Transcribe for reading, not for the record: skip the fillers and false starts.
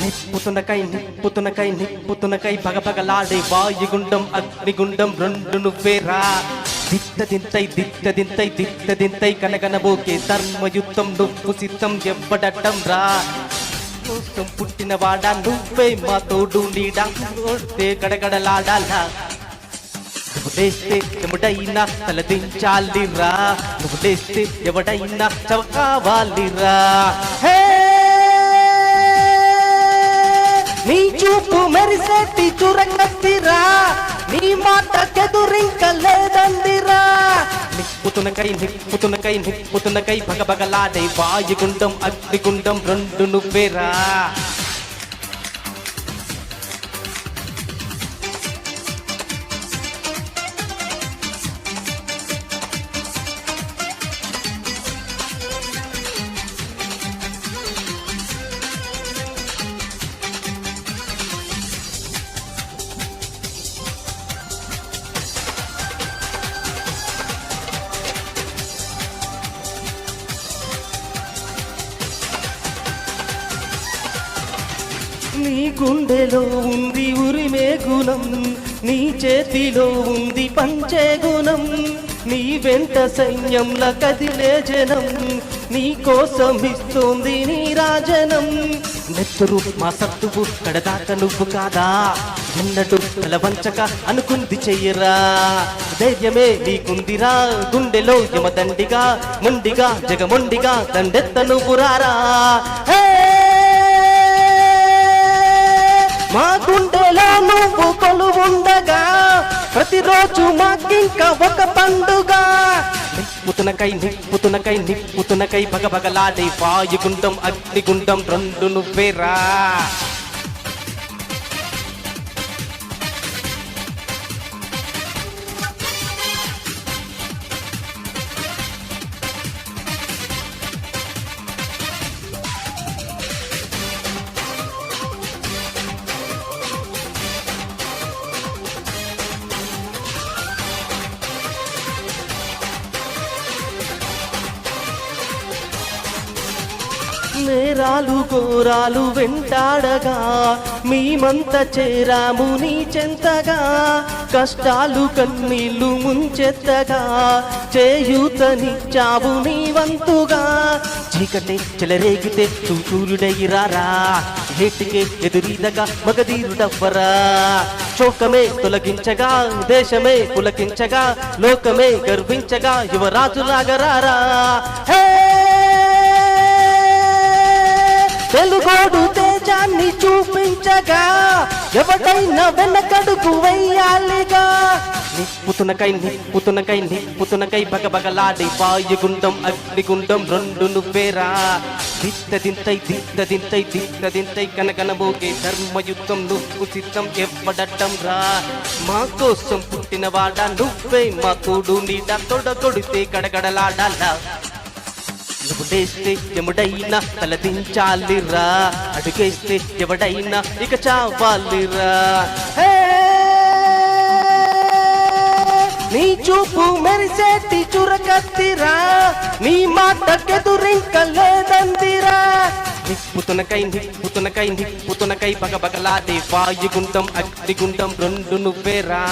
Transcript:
నిప్పుతునకై పగపగలాడే వాయుగుండం అగ్నిగుండం రెండు నువ్వేరా. దిత్తదింతై కనగనబోకే ధర్మయుద్ధం నువ్వు సిద్ధం ఎవ్వడటం రా. కోసం పుట్టినవాడా నువ్వే మా తోడు నీడా, కడగడలాడాలా. నువ్వు లేస్తే ఎవడైనా తలదించాలిరా, నువ్వు లేస్తే ఎవడైనా చవకావాలిరా. నీ చూపు మెరిసేటి చురంగత్తిరా, నీ మాటకెదురింక లేదందిరా. నిప్పుతునకై భగభగలాడే వాయుగుండం అగ్నిగుండం రెండు నువ్వేరా. నీ గుండెలో ఉంది ఉరిమే గుణం, నీ చేతిలో ఉంది పంచే గుణం. నీ వెంట సైన్యంలా కదిలే జనం, నీ కోసం ఇస్తోంది నీ రాజనం. నెత్తురు మా సత్తువు కడదాక నువ్వు కాదా, ఎన్నడు తలవంచక అనుకుంది చెయ్యరా. ధైర్యమే నీకుందిరా, గుండెలో యమదండిగా మొండిగా జగమొండిగా దండెత్త నువ్వు రారా. మా గుండెలో నువ్వు ప్రతిరోజు మాకింక ఒక పండుగ. నిప్పుతునకై భగభగలాడే వాయుగుండం అగ్నిగుండం రెండు నువ్వేరా. నేరాలు ఘోరాలు వెంటాడగా మేమంత చేరాము నీ చెంతగా. కష్టాలు కన్నీళ్లు ముంచెత్తగా చేయూతనిచ్చావు నీ వంతుగా. చీకటే చెలరేగితే సూర్యుడైరారా, ఏటికే ఎదురీదగా మగధీరుడవ్వరా. శోకమే తొలగించగా దేశమే పులకించగా, లోకమే గర్వించగా యువరాజులాగరారా. తెలుగోడు తేజాన్ని చూపించగా ఎవడైనా వెనకడుగు వెయ్యాలిగా. నిప్పుతునకై భగభగలాడే వాయుగుండం అగ్నిగుండం రెండు నువ్వేరా. దిత్తదింతై కనకనబోగే ధర్మయుద్ధం నువ్వు సిద్ధం ఎవ్వడటం రా. మా కోసం పుట్టినవాడా నువ్వే మా తోడు నీడా, తొడగొడితే గడగడలాడాలా. నువ్వు లేస్తే ఎముడైనా తలదించాలిరా, అడుగేస్తే ఎవడైనా ఇక చావాలిరా. నీ చూపు మెరిసేటి చురకత్తిరా, నీ మాటకెదురింక లేదందిరా. నిప్పుతునకై భగభగలాడే వాయుగుండం అగ్నిగుండం రెండు నువ్వేరా.